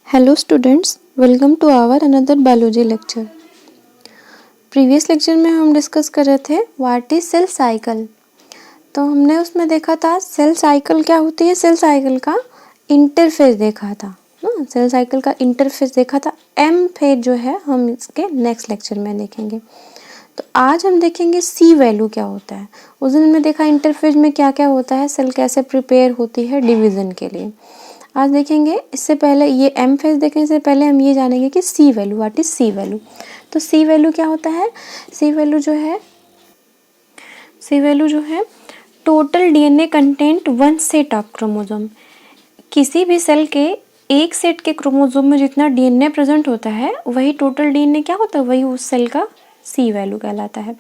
Hello students, welcome to our another biology lecture. Previous lecture में हम discuss कर रहे थे व्हाट इज सेल साइकिल। तो हमने उसमें देखा था सेल साइकिल क्या होती है, सेल साइकिल का इंटरफेस देखा था ना, सेल साइकिल का इंटरफेस देखा था। एम फेज जो है हम इसके नेक्स्ट लेक्चर में देखेंगे। तो आज हम देखेंगे सी वैल्यू क्या होता है। उस दिन हमने देखा इंटरफेज में क्या क्या होता है, सेल कैसे प्रिपेयर होती है डिवीजन के लिए। आज देखेंगे, इससे पहले ये एम फेज देखने से पहले हम ये जानेंगे कि C value, what is C value. तो सी वैल्यू क्या होता है, सी वैल्यू जो है total DNA content one set of chromosome. किसी भी सेल के एक सेट के क्रोमोसोम में जितना डीएनए प्रेजेंट होता है वही टोटल डीएनए क्या होता है, वही उस सेल का सी वैल्यू कहलाता है।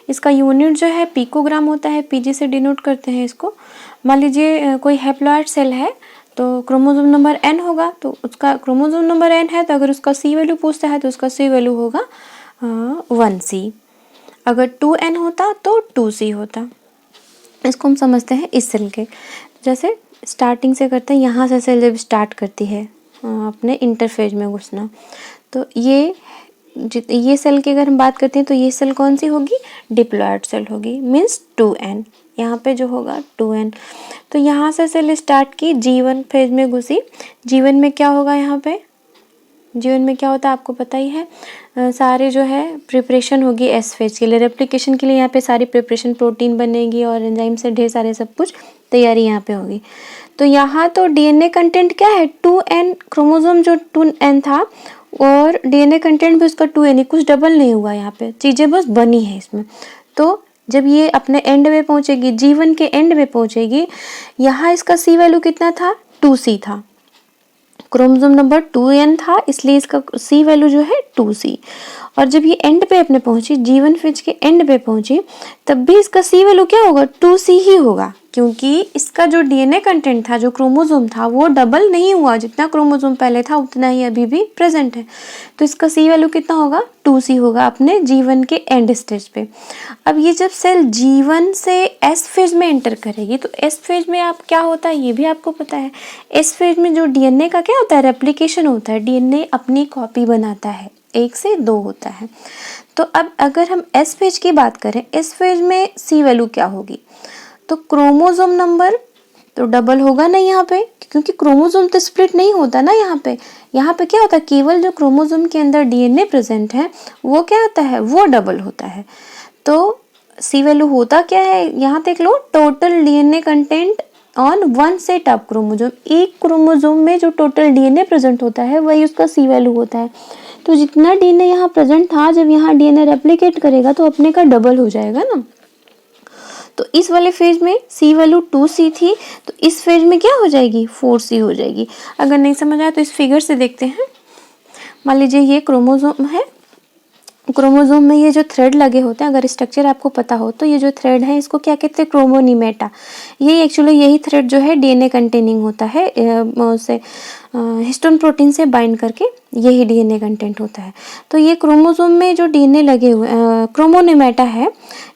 इसका यूनिट जो है पिकोग्राम होता है, पीजी से डिनोट करते हैं इसको। मान लीजिए कोई हैप्लॉइड सेल है तो क्रोमोसोम नंबर n होगा, तो उसका क्रोमोसोम नंबर n है तो अगर उसका सी वैल्यू पूछता है तो उसका सी वैल्यू होगा 1c। अगर 2n होता तो 2c होता। इसको हम समझते हैं इस सेल के। जैसे स्टार्टिंग से करते हैं, यहाँ से सेल जब स्टार्ट करती है अपने इंटरफेज में घुसना, तो ये सेल की अगर हम बात करते हैं तो ये सेल कौन सी होगी, डिप्लॉयड सेल होगी, मीन्स 2n। यहाँ पे जो होगा 2n। तो यहाँ से सेल स्टार्ट की, G1 फेज में घुसी। G1 में क्या होगा, यहाँ पे G1 में क्या होता है आपको पता ही है। सारे जो है प्रिपरेशन होगी एस फेज के लिए, रेप्लिकेशन के लिए यहाँ पे सारी प्रिपरेशन, प्रोटीन बनेगी और एंजाइम से ढेर सारे सब कुछ तैयारी यहाँ पे होगी। तो यहाँ तो डीएनए कंटेंट क्या है 2n, क्रोमोसोम जो 2n था और डीएनए कंटेंट भी उसका 2n ही, कुछ डबल नहीं हुआ, यहाँ पे चीज़ें बस बनी है इसमें। तो जब ये अपने एंड में पहुंचेगी, G1 के एंड में पहुंचेगी, यहाँ इसका सी वैल्यू कितना था, 2c था। क्रोमोसोम नंबर 2n था इसलिए इसका सी वैल्यू जो है 2c। और जब ये एंड पे अपने पहुंची, G1 फेज के एंड पे पहुंची, तब भी इसका सी वैल्यू क्या होगा, 2c ही होगा, क्योंकि इसका जो डीएनए कंटेंट था, जो क्रोमोसोम था, वो डबल नहीं हुआ। जितना क्रोमोसोम पहले था उतना ही अभी भी प्रेजेंट है। तो इसका सी वैल्यू कितना होगा, 2c होगा अपने G1 के एंड स्टेज पे। अब ये जब सेल G1 से एस फेज में एंटर करेगी, तो एस फेज में आप क्या होता है ये भी आपको पता है। एस फेज में जो डीएनए का क्या होता है, रेप्लिकेशन होता है, डीएनए अपनी कॉपी बनाता है, 1 से 2 होता है। तो अब अगर हम एस फेज की बात करें, एस फेज में सी वैल्यू क्या होगी, तो क्रोमोसोम नंबर तो डबल होगा नहीं यहाँ पे, क्योंकि क्रोमोसोम तो स्प्लिट नहीं होता ना यहाँ पे। यहाँ पे क्या होता है, केवल जो क्रोमोसोम के अंदर डीएनए प्रेजेंट है वो क्या होता है, वो डबल होता है। तो सी वैल्यू होता क्या है, यहाँ देख लो, total DNA content on one set of chromosome. एक क्रोमोसोम में जो टोटल डीएनए प्रेजेंट होता है वही उसका सी वैल्यू होता है। तो जितना डीएनए यहाँ प्रेजेंट था, जब यहाँ डीएनए रेप्लिकेट करेगा तो अपने का डबल हो जाएगा ना। तो इस वाले फेज में सी वैल्यू 2c थी, तो इस फेज में क्या हो जाएगी, 4c हो जाएगी। अगर नहीं समझ आया तो इस फिगर से देखते हैं। मान लीजिए ये क्रोमोसोम है, क्रोमोसोम में ये जो थ्रेड लगे होते हैं, अगर स्ट्रक्चर आपको पता हो तो ये जो थ्रेड है इसको क्या कहते हैं, क्रोमोनिमेटा। ये एक्चुअली यही थ्रेड जो है डीएनए कंटेनिंग होता है, उसे हिस्टोन प्रोटीन से बाइंड करके यही डीएनए कंटेंट होता है। तो ये क्रोमोसोम में जो डीएनए लगे हुए क्रोमोनिमेटा है,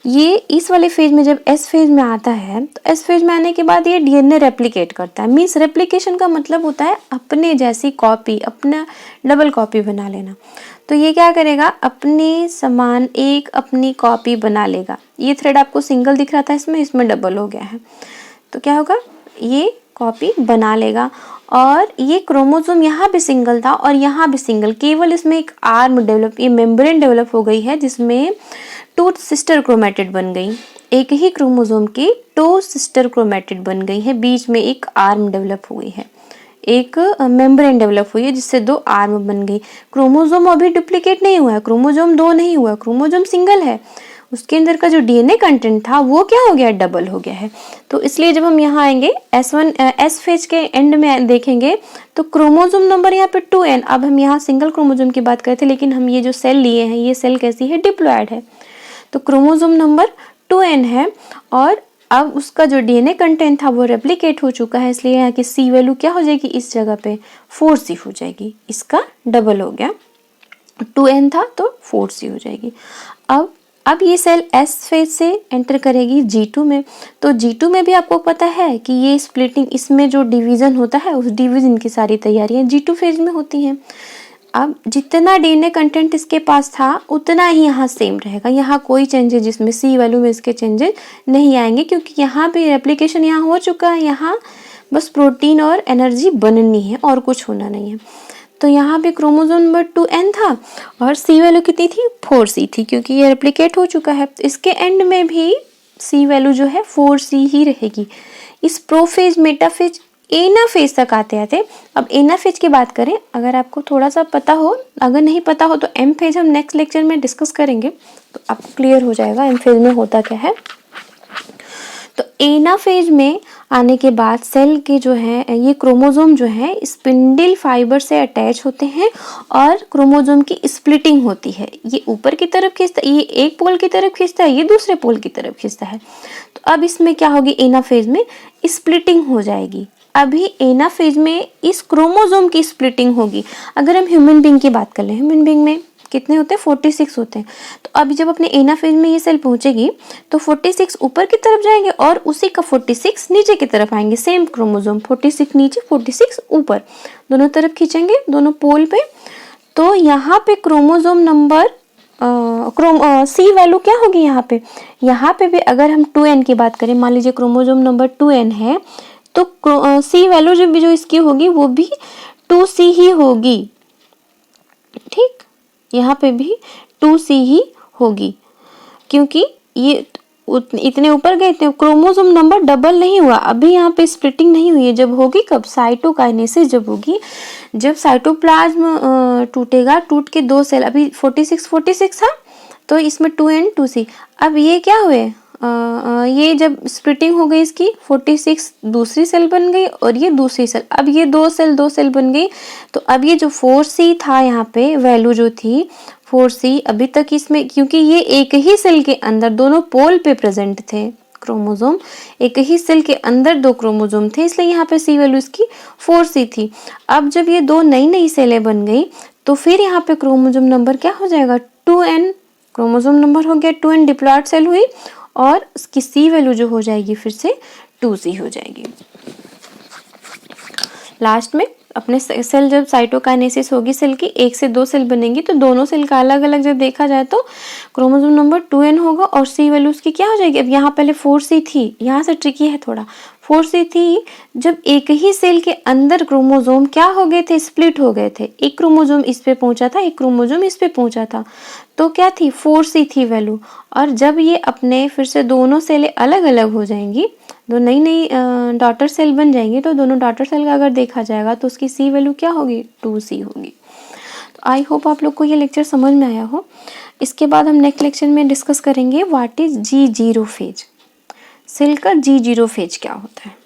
ये इस वाले फेज में जब एस फेज में आता है, तो एस फेज में आने के बाद ये डीएनए रेप्लिकेट करता है। मीन्स रेप्लिकेशन का मतलब होता है अपने जैसी कॉपी, अपना डबल कॉपी बना लेना। तो ये क्या करेगा, अपने समान एक अपनी कॉपी बना लेगा। ये थ्रेड आपको सिंगल दिख रहा था, इसमें डबल हो गया है। तो क्या होगा, ये कॉपी बना लेगा। और ये क्रोमोसोम यहाँ भी सिंगल था और यहाँ भी सिंगल, केवल इसमें एक आर्म डेवलप, ये मेम्ब्रेन डेवलप हो गई है जिसमें 2 सिस्टर क्रोमेटिड बन गई। एक ही क्रोमोसोम की 2 सिस्टर क्रोमेटिड बन गई है, बीच में एक आर्म डेवलप हुई है, एक मेम्ब्रेन डेवलप हुई है जिससे 2 आर्म बन गई। क्रोमोसोम अभी डुप्लीकेट नहीं हुआ है, क्रोमोसोम 2 नहीं हुआ, क्रोमोसोम सिंगल है। उसके अंदर का जो डीएनए कंटेंट था वो क्या हो गया, डबल हो गया है। तो इसलिए जब हम यहाँ आएंगे एस फेज के एंड में देखेंगे तो क्रोमोसोम नंबर यहाँ पे 2n। अब हम यहाँ सिंगल क्रोमोसोम की बात करते हैं, लेकिन हम ये जो सेल लिए हैं ये सेल कैसी है, डिप्लॉयड है। तो क्रोमोसोम नंबर 2n है और अब उसका जो डीएनए कंटेंट था वो रेप्लिकेट हो चुका है, इसलिए यहाँ की सी वैल्यू क्या हो जाएगी, इस जगह पे 4c हो जाएगी। इसका डबल हो गया, 2n था तो 4c हो जाएगी। अब अब ये सेल S फेज से एंटर करेगी G2 में, तो G2 में भी आपको पता है कि ये स्प्लिटिंग, इसमें जो डिवीज़न होता है उस डिवीज़न की सारी तैयारियां G2 फेज में होती हैं। अब जितना डीएनए कंटेंट इसके पास था उतना ही यहाँ सेम रहेगा, यहाँ कोई चेंजेस, जिसमें सी वैल्यू में इसके चेंजेस नहीं आएंगे, क्योंकि यहाँ पे रेप्लिकेशन यहाँ हो चुका है, यहाँ बस प्रोटीन और एनर्जी बननी है और कुछ होना नहीं है। तो यहाँ पे क्रोमोसोम नंबर 2n था और सी वैल्यू कितनी थी, 4c थी, क्योंकि ये रेप्लिकेट हो चुका है। तो इसके एंड में भी सी वैल्यू जो है 4c ही रहेगी। इस प्रोफेज, मेटाफेज, एनाफेज तक आते आते, अब एनाफेज की बात करें, अगर आपको थोड़ा सा पता हो, अगर नहीं पता हो तो एम फेज हम नेक्स्ट लेक्चर में डिस्कस करेंगे, तो आपको क्लियर हो जाएगा एम फेज में होता क्या है। तो एनाफेज में आने के बाद सेल के जो है ये क्रोमोसोम जो है स्पिंडल फाइबर से अटैच होते हैं और क्रोमोसोम की स्प्लिटिंग होती है। ये ऊपर की तरफ खींचता है, ये एक पोल की तरफ खींचता है, ये दूसरे पोल की तरफ खींचता है। तो अब इसमें क्या होगी, एनाफेज में स्प्लिटिंग हो जाएगी। अभी एनाफेज में इस क्रोमोसोम की स्प्लिटिंग होगी। अगर हम ह्यूमन बीइंग की बात कर लें, ह्यूमन बीइंग में कितने होते हैं, 46 होते हैं। तो अभी जब अपने एनाफेज में ये सेल पहुंचेगी तो 46 ऊपर की तरफ जाएंगे और उसी का 46 नीचे की तरफ आएंगे। सेम क्रोमोसोम, 46 नीचे 46 ऊपर, दोनों तरफ खींचेंगे, दोनों पोल पे। तो यहाँ पे क्रोमोसोम नंबर सी वैल्यू क्या होगी यहाँ पे भी अगर हम 2n की बात करें, मान लीजिए क्रोमोसोम नंबर 2n है, तो सी वैल्यू जो इसकी होगी वो भी 2c ही होगी। ठीक, यहाँ पे भी 2c ही होगी, क्योंकि ये इतने ऊपर गए थे, क्रोमोसोम नंबर डबल नहीं हुआ, अभी यहाँ पे स्प्लिटिंग नहीं हुई है। जब होगी कब, साइटोकाइनेसिस जब होगी, जब साइटोप्लाज्म टूटेगा, टूट के दो सेल, अभी 46 था तो इसमें 2n 2c, अब ये क्या हुए, ये जब स्प्लिटिंग हो गई इसकी, 46 दूसरी सेल बन गई और ये दूसरी सेल, अब ये दो सेल बन गई। तो अब ये जो 4c था यहाँ पे वैल्यू जो थी 4c, अभी तक इसमें, क्योंकि ये एक ही सेल के अंदर दोनों पोल पे प्रेजेंट थे क्रोमोसोम, एक ही सेल के अंदर दो क्रोमोसोम थे, इसलिए यहाँ पे सी वैल्यू इसकी 4c थी। अब जब ये दो नई सेलें बन गई तो फिर यहाँ पे क्रोमोसोम नंबर क्या हो जाएगा, 2n, क्रोमोसोम नंबर हो गया 2n, डिप्लॉयड सेल हुई और उसकी सी वैल्यू जो हो जाएगी फिर से 2c हो जाएगी। लास्ट में अपने सेल जब साइटोकाइनेसिस होगी, सेल की 1 से 2 सेल बनेंगी, तो दोनों सेल का अलग अलग जब देखा जाए तो क्रोमोसोम नंबर 2n होगा और सी वैल्यू उसकी क्या हो जाएगी। अब यहाँ पहले 4c थी, यहाँ से ट्रिकी है थोड़ा, 4c थी, जब एक ही सेल के अंदर क्रोमोसोम क्या हो गए थे, स्प्लिट हो गए थे, एक क्रोमोसोम इस पे पहुंचा था, एक क्रोमोसोम इस पे पहुंचा था, तो क्या थी, 4c थी वैल्यू। और जब ये अपने फिर से दोनों सेलें अलग अलग हो जाएंगी, दो नई डॉटर सेल बन जाएंगी, तो दोनों डॉटर सेल का अगर देखा जाएगा तो उसकी सी वैल्यू क्या होगी, 2c होगी। तो आई होप आप लोग को ये लेक्चर समझ में आया हो। इसके बाद हम नेक्स्ट लेक्चर में डिस्कस करेंगे what is G0 phase, cell का G0 फेज क्या होता है।